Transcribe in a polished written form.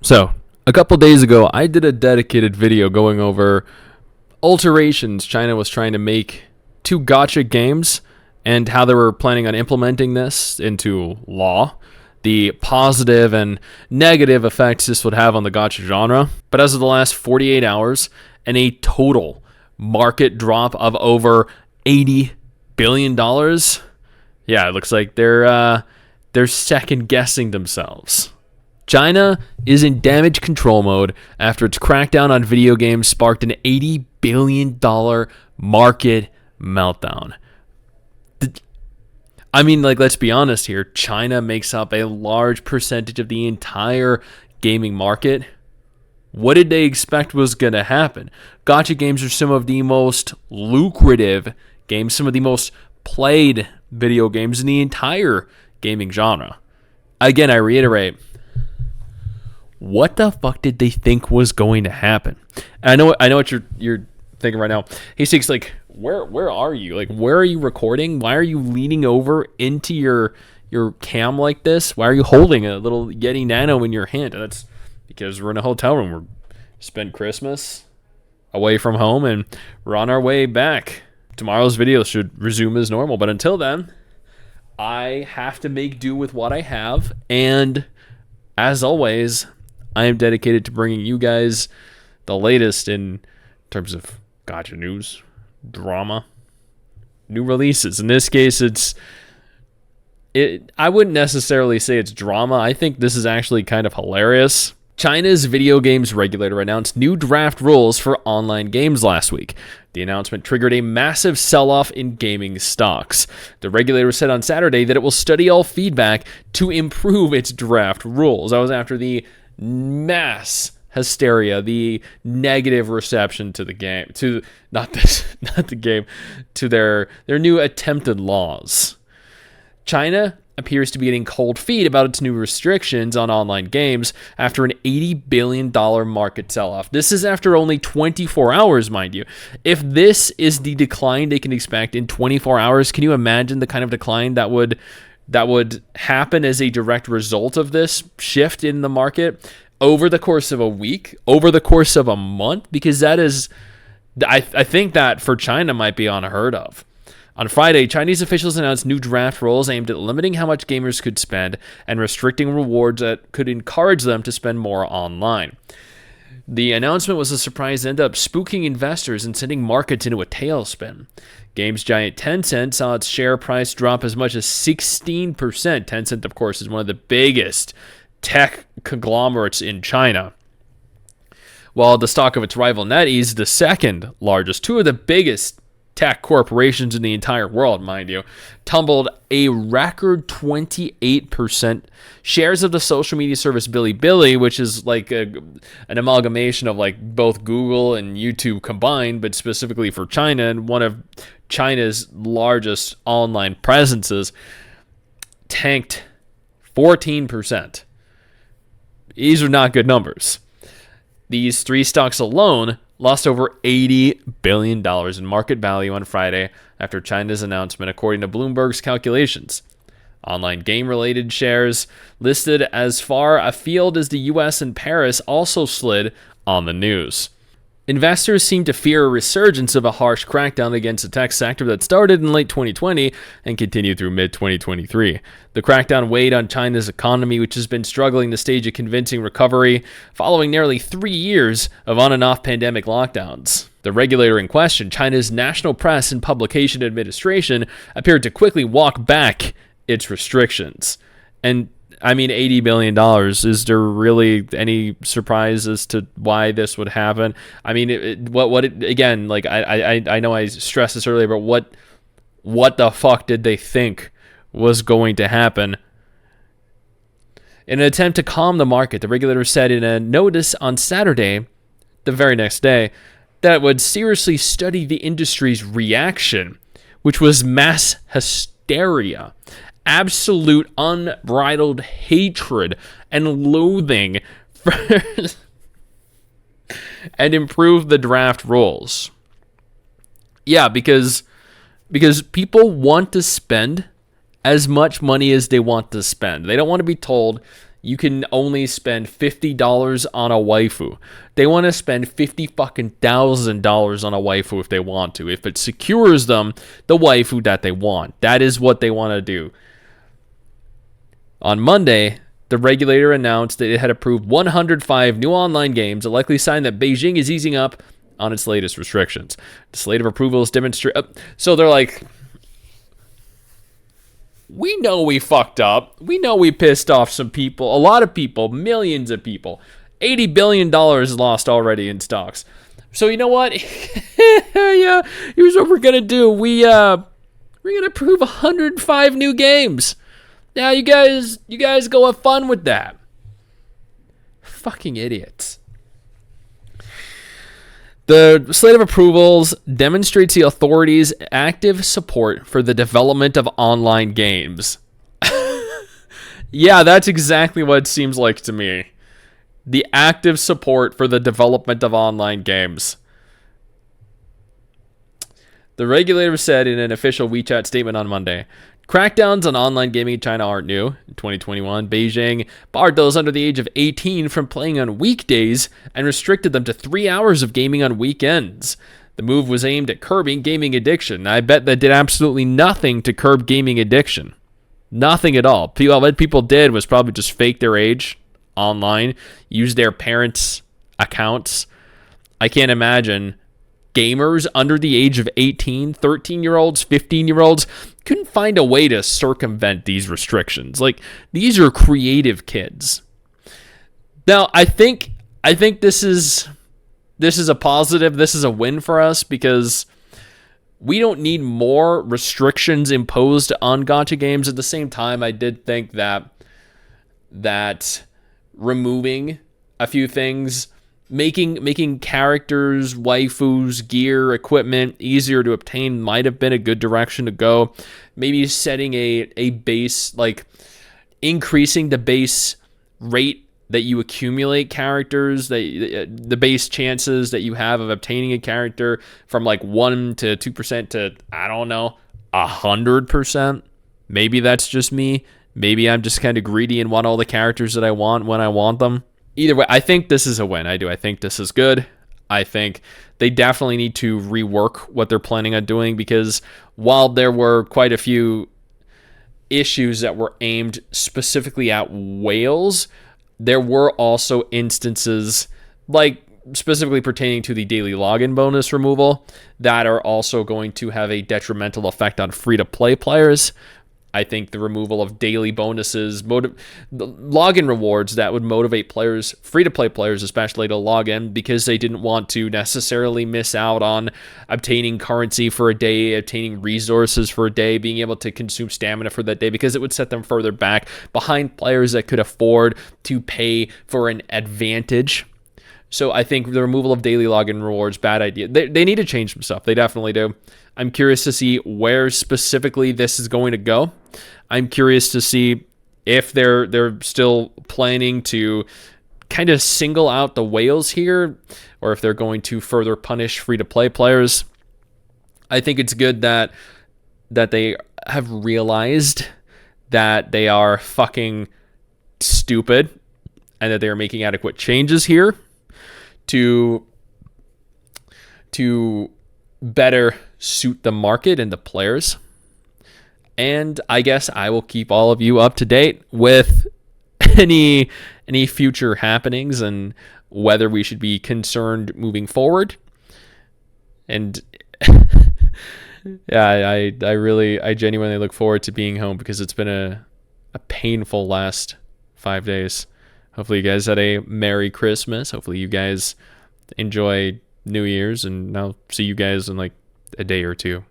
So, a couple days ago, I did a dedicated video going over alterations China was trying to make to Gacha games and how they were planning on implementing this into law, the positive and negative effects this would have on the Gacha genre. But as of the last 48 hours, and a total market drop of over $80 billion, yeah, it looks like they're second guessing themselves. China is in damage control mode after its crackdown on video games sparked an $80 billion market meltdown. I mean, let's be honest here. China makes up a large percentage of the entire gaming market. What did they expect was going to happen? Gacha games are some of the most lucrative games, some of the most played video games in the entire gaming genre. Again, I reiterate, what the fuck did they think was going to happen? And I know what you're thinking right now. Hey, Stix, where are you? Where are you recording? Why are you leaning over into your cam like this? Why are you holding a little Yeti Nano in your hand? That's because we're in a hotel room. We're spent Christmas away from home, and we're on our way back. Tomorrow's video should resume as normal, but until then, I have to make do with what I have, and as always, I am dedicated to bringing you guys the latest in terms of Gacha news, drama, new releases. In this case, I wouldn't necessarily say it's drama. I think this is actually kind of hilarious. China's video games regulator announced new draft rules for online games last week. The announcement triggered a massive sell-off in gaming stocks. The regulator said on Saturday that it will study all feedback to improve its draft rules. That was after the mass hysteria, the negative reception to the game, to their new attempted laws. China appears to be getting cold feet about its new restrictions on online games after an $80 billion market sell-off. This is after only 24 hours, mind you. If this is the decline they can expect in 24 hours, can you imagine the kind of decline that would happen as a direct result of this shift in the market over the course of a week, over the course of a month? Because that is, I think that for China might be unheard of. On Friday, Chinese officials announced new draft rules aimed at limiting how much gamers could spend and restricting rewards that could encourage them to spend more online. The announcement was a surprise that ended up spooking investors and sending markets into a tailspin. Games giant Tencent saw its share price drop as much as 16%. Tencent, of course, is one of the biggest tech conglomerates in China, while the stock of its rival NetEase, the second largest, two of the biggest tech corporations in the entire world, mind you, tumbled a record 28%. Shares of the social media service Bilibili, which is an amalgamation of both Google and YouTube combined, but specifically for China, and one of China's largest online presences, tanked 14%. These are not good numbers. These three stocks alone lost over $80 billion in market value on Friday after China's announcement, according to Bloomberg's calculations. Online game-related shares listed as far afield as the US and Paris also slid on the news. Investors seem to fear a resurgence of a harsh crackdown against the tech sector that started in late 2020 and continued through mid-2023. The crackdown weighed on China's economy, which has been struggling to stage a convincing recovery following nearly 3 years of on and off pandemic lockdowns. The regulator in question, China's National Press and Publication Administration, appeared to quickly walk back its restrictions. And I mean, $80 billion. Is there really any surprise as to why this would happen? I mean, again, I know I stressed this earlier, but what the fuck did they think was going to happen? In an attempt to calm the market, the regulator said in a notice on Saturday, the very next day, that it would seriously study the industry's reaction, which was mass hysteria. Absolute unbridled hatred and loathing for and improve the draft rules. Yeah, because people want to spend as much money as they want to spend. They don't want to be told you can only spend $50 on a waifu. They want to spend $50,000 on a waifu if they want to. If it secures them the waifu that they want, that is what they want to do. On Monday, the regulator announced that it had approved 105 new online games, a likely sign that Beijing is easing up on its latest restrictions. The slate of approvals demonstrate. So they're like, we know we fucked up. We know we pissed off some people, a lot of people, millions of people. $80 billion lost already in stocks. So you know what? Yeah, here's what we're gonna do. We're gonna approve 105 new games. Now you guys go have fun with that. Fucking idiots. The slate of approvals demonstrates the authorities' active support for the development of online games. Yeah, that's exactly what it seems like to me. The active support for the development of online games. The regulator said in an official WeChat statement on Monday, crackdowns on online gaming in China aren't new. In 2021, Beijing barred those under the age of 18 from playing on weekdays and restricted them to 3 hours of gaming on weekends. The move was aimed at curbing gaming addiction. I bet that did absolutely nothing to curb gaming addiction. Nothing at all. What people did was probably just fake their age online, use their parents' accounts. I can't imagine gamers under the age of 18, 13-year-olds, 15-year-olds couldn't find a way to circumvent these restrictions. Like, these are creative kids. Now, I think this is a positive. This is a win for us because we don't need more restrictions imposed on gacha games. At the same time, I did think that removing a few things, making characters, waifus, gear, equipment easier to obtain might have been a good direction to go. Maybe setting a base, like increasing the base rate that you accumulate characters, the base chances that you have of obtaining a character from like 1 to 2% to, I don't know, 100%. Maybe that's just me. Maybe I'm just kind of greedy and want all the characters that I want when I want them. Either way, I think this is a win. I do. I think this is good. I think they definitely need to rework what they're planning on doing because while there were quite a few issues that were aimed specifically at whales, there were also instances, like specifically pertaining to the daily login bonus removal, that are also going to have a detrimental effect on free-to-play players. I think the removal of daily bonuses, the login rewards that would motivate players, free-to-play players especially, to log in because they didn't want to necessarily miss out on obtaining currency for a day, obtaining resources for a day, being able to consume stamina for that day, because it would set them further back behind players that could afford to pay for an advantage. So I think the removal of daily login rewards, bad idea. They need to change some stuff. They definitely do. I'm curious to see where specifically this is going to go. I'm curious to see if they're still planning to kind of single out the whales here, or if they're going to further punish free-to-play players. I think it's good that they have realized that they are fucking stupid and that they are making adequate changes here to better suit the market and the players. And I guess I will keep all of you up to date with any future happenings and whether we should be concerned moving forward. And yeah, I genuinely look forward to being home because it's been a painful last 5 days. Hopefully you guys had a Merry Christmas. Hopefully you guys enjoy New Year's, and I'll see you guys in like a day or two.